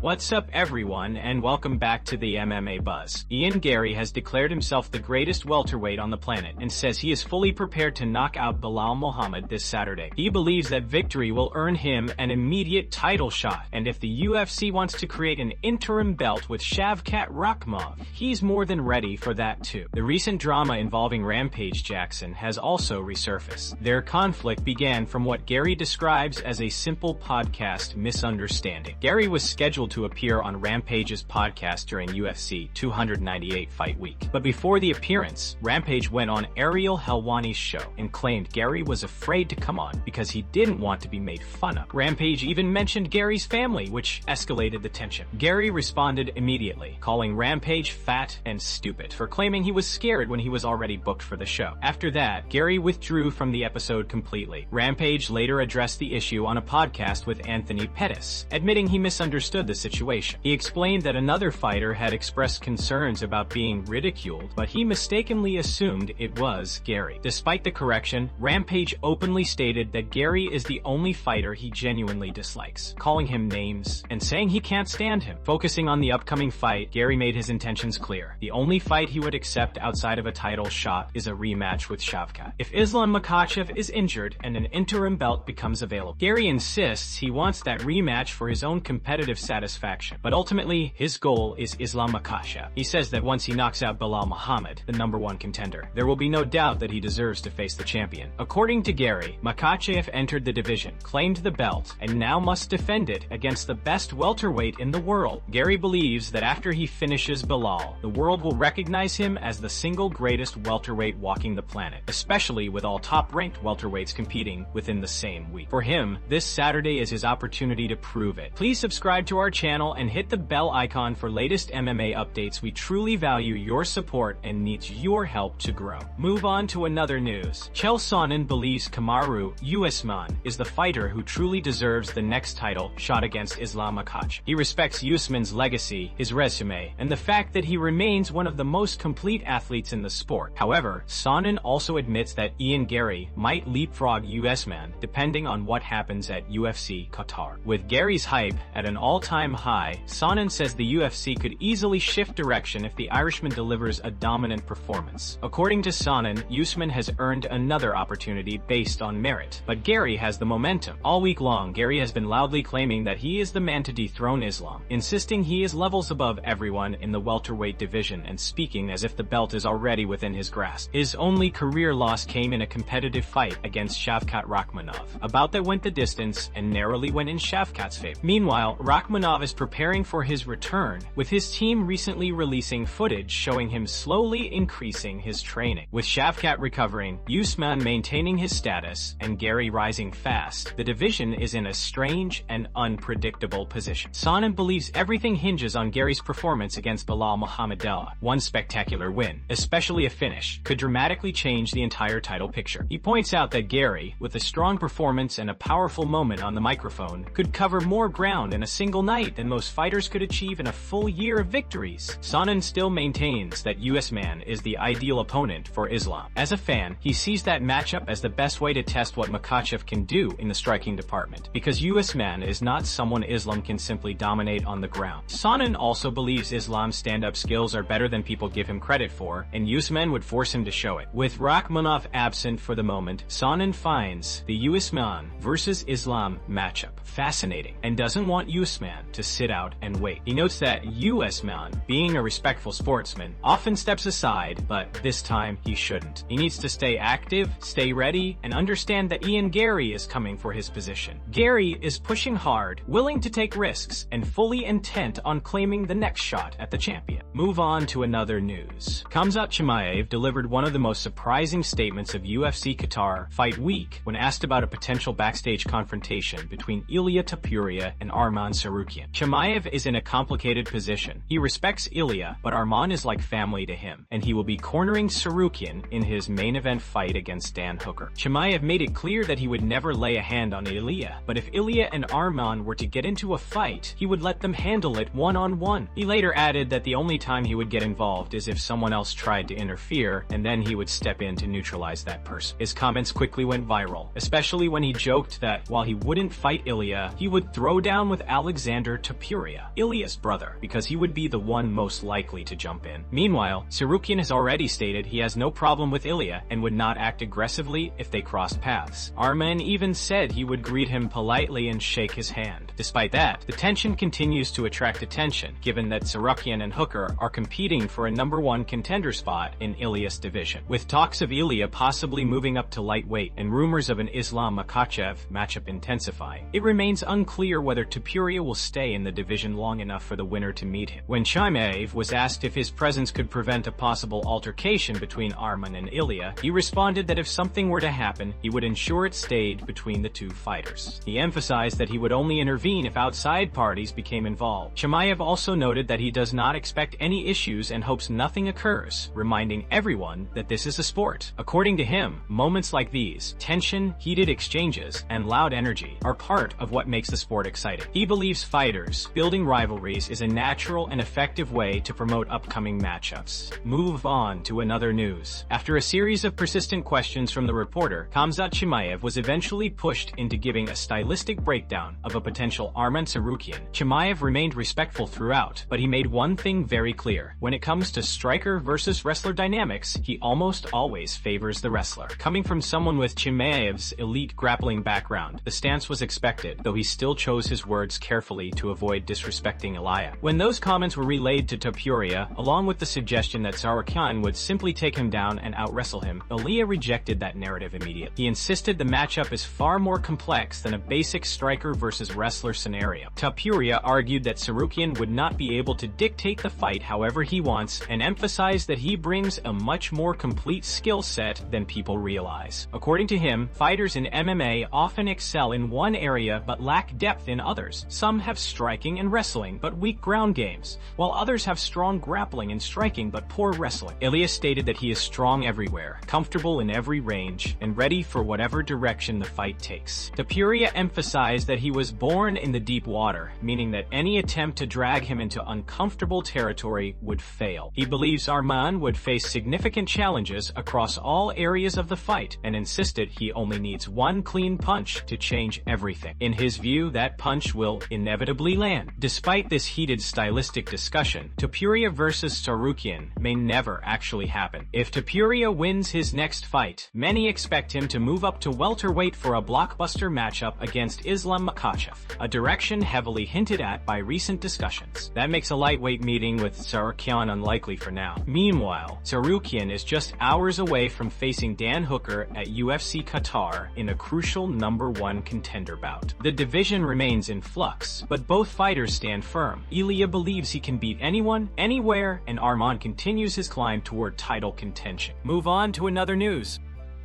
What's up everyone and welcome back to the MMA Buzz. Garry has declared himself the greatest welterweight on the planet and says he is fully prepared to knock out Belal Muhammad this Saturday. He believes that victory will earn him an immediate title shot, and if the UFC wants to create an interim belt with Shavkat Rakhmonov, he's more than ready for that too. The recent drama involving Rampage Jackson has also resurfaced. Their conflict began from what Garry describes as a simple podcast misunderstanding. Garry was scheduled to appear on Rampage's podcast during UFC 298 fight week. But before the appearance, Rampage went on Ariel Helwani's show and claimed Garry was afraid to come on because he didn't want to be made fun of. Rampage even mentioned Garry's family, which escalated the tension. Garry responded immediately, calling Rampage fat and stupid for claiming he was scared when he was already booked for the show. After that, Garry withdrew from the episode completely. Rampage later addressed the issue on a podcast with Anthony Pettis, admitting he misunderstood the situation. He explained that another fighter had expressed concerns about being ridiculed, but he mistakenly assumed it was Garry. Despite the correction, Rampage openly stated that Garry is the only fighter he genuinely dislikes, calling him names and saying he can't stand him. Focusing on the upcoming fight, Garry made his intentions clear. The only fight he would accept outside of a title shot is a rematch with Shavkat. If Islam Makhachev is injured and an interim belt becomes available, Garry insists he wants that rematch for his own competitive satisfaction, but ultimately his goal is Islam Makhachev. He says that once he knocks out Belal Muhammad, the #1 contender, there will be no doubt that he deserves to face the champion. According to Garry, Makhachev entered the division, claimed the belt, and now must defend it against the best welterweight in the world. Garry believes that after he finishes Belal, the world will recognize him as the single greatest welterweight walking the planet, especially with all top-ranked welterweights competing within the same week. For him, this Saturday is his opportunity to prove it. Please subscribe to our channel and hit the bell icon for latest MMA updates. We truly value your support and needs your help to grow. Move on to another news. Chael Sonnen believes Kamaru Usman is the fighter who truly deserves the next title shot against Islam Makhachev. He respects Usman's legacy, his resume, and the fact that he remains one of the most complete athletes in the sport. However, Sonnen also admits that Garry might leapfrog Usman depending on what happens at UFC Qatar. With Garry's hype at an all-time high, Sonnen says the UFC could easily shift direction if the Irishman delivers a dominant performance. According to Sonnen, Usman has earned another opportunity based on merit, but Garry has the momentum. All week long, Garry has been loudly claiming that he is the man to dethrone Islam, insisting he is levels above everyone in the welterweight division and speaking as if the belt is already within his grasp. His only career loss came in a competitive fight against Shavkat Rakhmonov. A bout that went the distance and narrowly went in Shavkat's favor. Meanwhile, Rakhmonov is preparing for his return, with his team recently releasing footage showing him slowly increasing his training. With Shavkat recovering, Usman maintaining his status, and Garry rising fast, the division is in a strange and unpredictable position. Sonnen believes everything hinges on Garry's performance against Belal Muhammad. One spectacular win, especially a finish, could dramatically change the entire title picture. He points out that Garry, with a strong performance and a powerful moment on the microphone, could cover more ground in a single night than most fighters could achieve in a full year of victories. Sonnen still maintains that Usman is the ideal opponent for Islam. As a fan, he sees that matchup as the best way to test what Makhachev can do in the striking department, because Usman is not someone Islam can simply dominate on the ground. Sonnen also believes Islam's stand-up skills are better than people give him credit for, and Usman would force him to show it. With Rakhmonov absent for the moment, Sonnen finds the Usman versus Islam matchup fascinating and doesn't want Usman to sit out and wait. He notes that Usman, being a respectful sportsman, often steps aside, but this time he shouldn't. He needs to stay active, stay ready, and understand that Garry is coming for his position. Garry is pushing hard, willing to take risks, and fully intent on claiming the next shot at the champion. Move on to another news. Khamzat Chimaev delivered one of the most surprising statements of UFC Qatar fight week when asked about a potential backstage confrontation between Ilia Topuria and Arman Tsarukyan. Chimaev is in a complicated position. He respects Ilia, but Arman is like family to him, and he will be cornering Tsarukyan in his main event fight against Dan Hooker. Chimaev made it clear that he would never lay a hand on Ilia, but if Ilia and Arman were to get into a fight, he would let them handle it one-on-one. He later added that the only time he would get involved is if someone else tried to interfere, and then he would step in to neutralize that person. His comments quickly went viral, especially when he joked that while he wouldn't fight Ilia, he would throw down with Alexander challenger Topuria, Ilia's brother, because he would be the one most likely to jump in. Meanwhile, Tsarukyan has already stated he has no problem with Ilia and would not act aggressively if they crossed paths. Arman even said he would greet him politely and shake his hand. Despite that, the tension continues to attract attention, given that Tsarukyan and Hooker are competing for a #1 contender spot in Ilia's division. With talks of Ilia possibly moving up to lightweight and rumors of an Islam Makhachev matchup intensifying, it remains unclear whether Topuria will stay in the division long enough for the winner to meet him. When Chimaev was asked if his presence could prevent a possible altercation between Arman and Ilia, he responded that if something were to happen, he would ensure it stayed between the two fighters. He emphasized that he would only intervene if outside parties became involved. Chimaev also noted that he does not expect any issues and hopes nothing occurs, reminding everyone that this is a sport. According to him, moments like these, tension, heated exchanges, and loud energy, are part of what makes the sport exciting. He believes fighters building rivalries is a natural and effective way to promote upcoming matchups. Move on to another news. After a series of persistent questions from the reporter, Khamzat Chimaev was eventually pushed into giving a stylistic breakdown of a potential Arman Tsarukyan. Chimaev remained respectful throughout, but he made one thing very clear. When it comes to striker versus wrestler dynamics, he almost always favors the wrestler. Coming from someone with Chimaev's elite grappling background, the stance was expected, though he still chose his words carefully to avoid disrespecting Ilia. When those comments were relayed to Topuria, along with the suggestion that Tsarukyan would simply take him down and out-wrestle him, Ilia rejected that narrative immediately. He insisted the matchup is far more complex than a basic striker versus wrestler scenario. Topuria argued that Tsarukyan would not be able to dictate the fight however he wants, and emphasized that he brings a much more complete skill set than people realize. According to him, fighters in MMA often excel in one area but lack depth in others. Some have striking and wrestling but weak ground games, while others have strong grappling and striking but poor wrestling. Ilia stated that he is strong everywhere, comfortable in every range, and ready for whatever direction the fight takes. Topuria emphasized that he was born in the deep water, meaning that any attempt to drag him into uncomfortable territory would fail. He believes Arman would face significant challenges across all areas of the fight, and insisted he only needs one clean punch to change everything. In his view, that punch will inevitably land. Despite this heated stylistic discussion, Topuria versus Tsarukyan may never actually happen. If Topuria wins his next fight, many expect him to move up to welterweight for a blockbuster matchup against Islam Makhachev, a direction heavily hinted at by recent discussions. That makes a lightweight meeting with Tsarukyan unlikely for now. Meanwhile, Tsarukyan is just hours away from facing Dan Hooker at UFC Qatar in a crucial #1 contender bout. The division remains in flux, but both fighters stand firm. Ilia believes he can beat anyone, anywhere, and Arman continues his climb toward title contention. Move on to another news.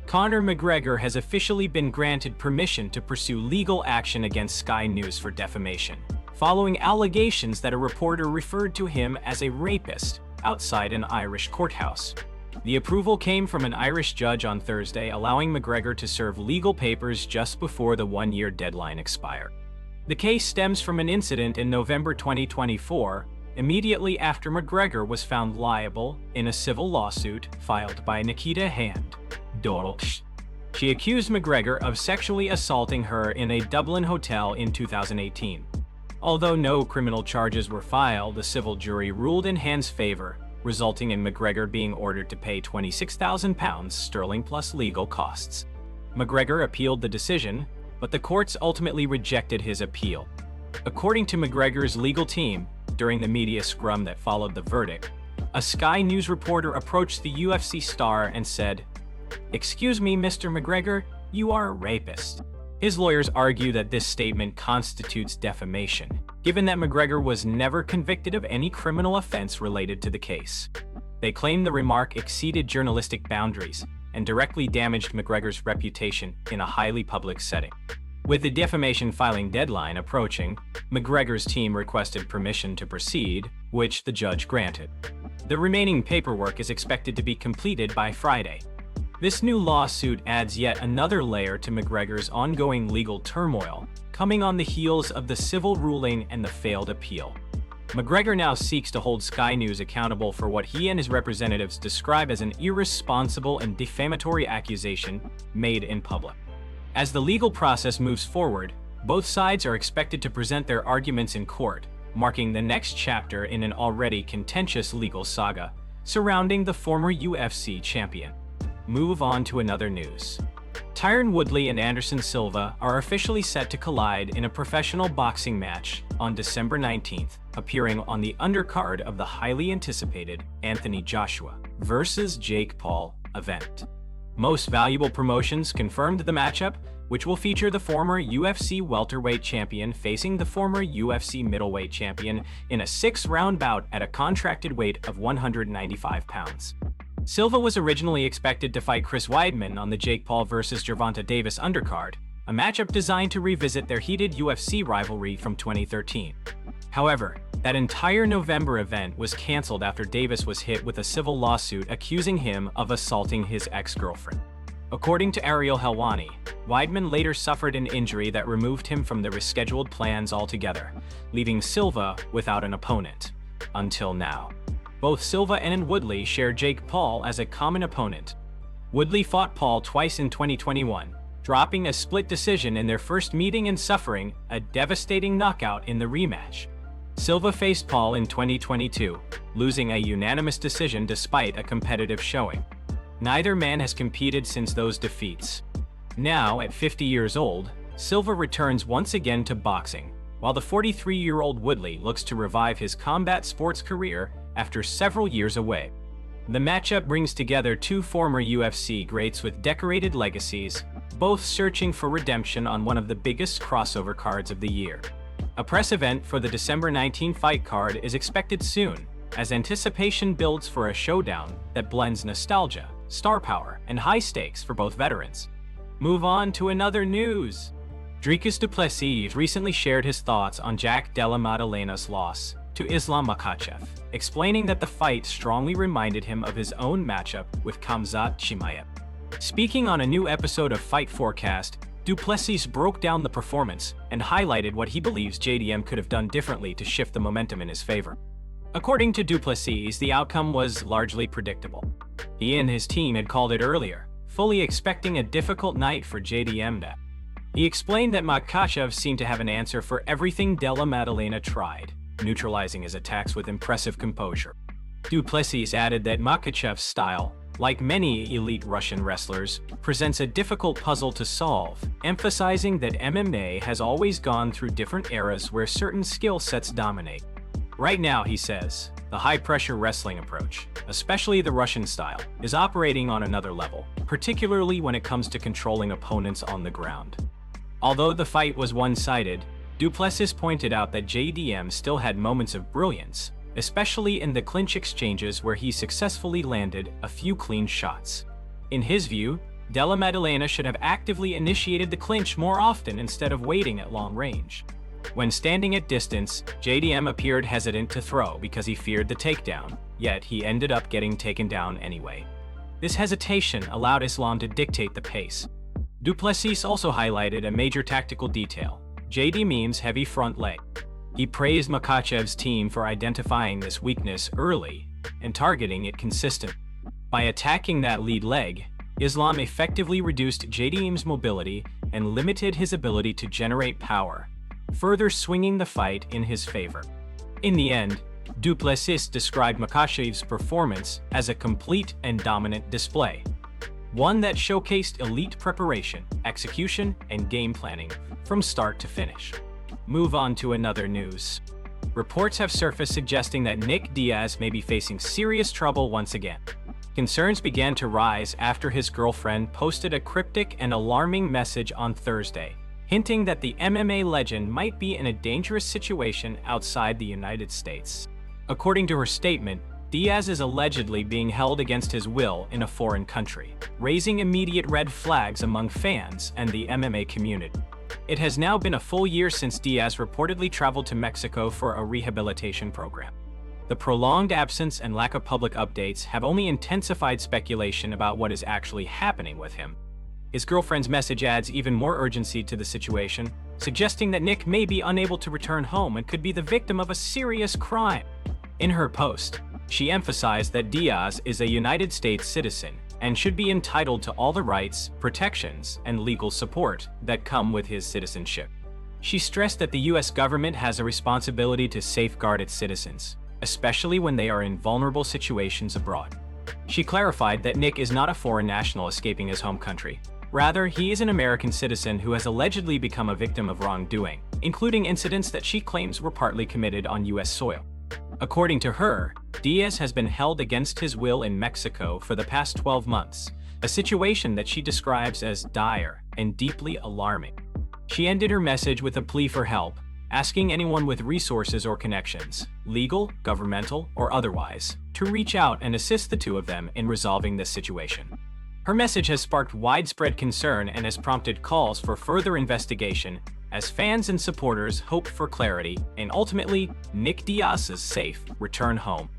Conor McGregor has officially been granted permission to pursue legal action against Sky News for defamation, following allegations that a reporter referred to him as a rapist outside an Irish courthouse. The approval came from an Irish judge on Thursday, allowing McGregor to serve legal papers just before the one-year deadline expired. The case stems from an incident in November 2024, immediately after McGregor was found liable in a civil lawsuit filed by Nikita Hand. She accused McGregor of sexually assaulting her in a Dublin hotel in 2018. Although no criminal charges were filed, the civil jury ruled in Hand's favor, resulting in McGregor being ordered to pay £26,000 plus legal costs. McGregor appealed the decision, but the courts ultimately rejected his appeal. According to McGregor's legal team, during the media scrum that followed the verdict, a Sky News reporter approached the UFC star and said, "Excuse me, Mr. McGregor, you are a rapist." His lawyers argue that this statement constitutes defamation, given that McGregor was never convicted of any criminal offense related to the case. They claim the remark exceeded journalistic boundaries and directly damaged McGregor's reputation in a highly public setting. With the defamation filing deadline approaching, McGregor's team requested permission to proceed, which the judge granted. The remaining paperwork is expected to be completed by Friday. This new lawsuit adds yet another layer to McGregor's ongoing legal turmoil, coming on the heels of the civil ruling and the failed appeal. McGregor now seeks to hold Sky News accountable for what he and his representatives describe as an irresponsible and defamatory accusation made in public. As the legal process moves forward, Both sides are expected to present their arguments in court, marking the next chapter in an already contentious legal saga surrounding the former UFC champion. Move on to another news. Tyron Woodley and Anderson Silva are officially set to collide in a professional boxing match on December 19th, appearing on the undercard of the highly anticipated Anthony Joshua vs. Jake Paul event. Most Valuable Promotions confirmed the matchup, which will feature the former UFC welterweight champion facing the former UFC middleweight champion in a 6-round bout at a contracted weight of 195 pounds. Silva was originally expected to fight Chris Weidman on the Jake Paul vs. Gervonta Davis undercard, a matchup designed to revisit their heated UFC rivalry from 2013. However, that entire November event was canceled after Davis was hit with a civil lawsuit accusing him of assaulting his ex-girlfriend. According to Ariel Helwani, Weidman later suffered an injury that removed him from the rescheduled plans altogether, leaving Silva without an opponent. Until now. Both Silva and Woodley share Jake Paul as a common opponent. Woodley fought Paul twice in 2021, dropping a split decision in their first meeting and suffering a devastating knockout in the rematch. Silva faced Paul in 2022, losing a unanimous decision despite a competitive showing. Neither man has competed since those defeats. Now, at 50 years old, Silva returns once again to boxing, while the 43-year-old Woodley looks to revive his combat sports career after several years away. The matchup brings together two former UFC greats with decorated legacies, both searching for redemption on one of the biggest crossover cards of the year. A press event for the December 19 fight card is expected soon, as anticipation builds for a showdown that blends nostalgia, star power, and high stakes for both veterans. Move on to another news. Dricus du Plessis recently shared his thoughts on Jack Della Maddalena's loss to Islam Makhachev, explaining that the fight strongly reminded him of his own matchup with Khamzat Chimaev. Speaking on a new episode of Fight Forecast, du Plessis broke down the performance and highlighted what he believes JDM could have done differently to shift the momentum in his favor. According to du Plessis, the outcome was largely predictable. He and his team had called it earlier, fully expecting a difficult night for JDM. He explained that Makhachev seemed to have an answer for everything Della Maddalena tried, neutralizing his attacks with impressive composure. Du Plessis added that Makhachev's style, like many elite Russian wrestlers, presents a difficult puzzle to solve, emphasizing that MMA has always gone through different eras where certain skill sets dominate. Right now, he says, the high-pressure wrestling approach, especially the Russian style, is operating on another level, particularly when it comes to controlling opponents on the ground. Although the fight was one-sided, du Plessis pointed out that JDM still had moments of brilliance, especially in the clinch exchanges where he successfully landed a few clean shots. In his view, Della Maddalena should have actively initiated the clinch more often instead of waiting at long range. When standing at distance, JDM appeared hesitant to throw because he feared the takedown, yet he ended up getting taken down anyway. This hesitation allowed Islam to dictate the pace. Du Plessis also highlighted a major tactical detail: JD Meme's heavy front leg. He praised Makhachev's team for identifying this weakness early and targeting it consistently. By attacking that lead leg, Islam effectively reduced JDM's mobility and limited his ability to generate power, further swinging the fight in his favor. In the end, du Plessis described Makhachev's performance as a complete and dominant display, one that showcased elite preparation, execution, and game planning from start to finish. Move on to another news. Reports have surfaced suggesting that Nick Diaz may be facing serious trouble once again. Concerns began to rise after his girlfriend posted a cryptic and alarming message on Thursday, hinting that the MMA legend might be in a dangerous situation outside the United States. According to her statement, Diaz is allegedly being held against his will in a foreign country, raising immediate red flags among fans and the MMA community. It has now been a full year since Diaz reportedly traveled to Mexico for a rehabilitation program. The prolonged absence and lack of public updates have only intensified speculation about what is actually happening with him. His girlfriend's message adds even more urgency to the situation, suggesting that Nick may be unable to return home and could be the victim of a serious crime. In her post, she emphasized that Diaz is a United States citizen and should be entitled to all the rights, protections, and legal support that come with his citizenship. She stressed that the U.S. government has a responsibility to safeguard its citizens, especially when they are in vulnerable situations abroad. She clarified that Nick is not a foreign national escaping his home country. Rather, he is an American citizen who has allegedly become a victim of wrongdoing, including incidents that she claims were partly committed on U.S. soil. According to her, Diaz has been held against his will in Mexico for the past 12 months, a situation that she describes as dire and deeply alarming. She ended her message with a plea for help, asking anyone with resources or connections, legal, governmental, or otherwise, to reach out and assist the two of them in resolving this situation. Her message has sparked widespread concern and has prompted calls for further investigation as fans and supporters hope for clarity and ultimately Nick Diaz's safe return home.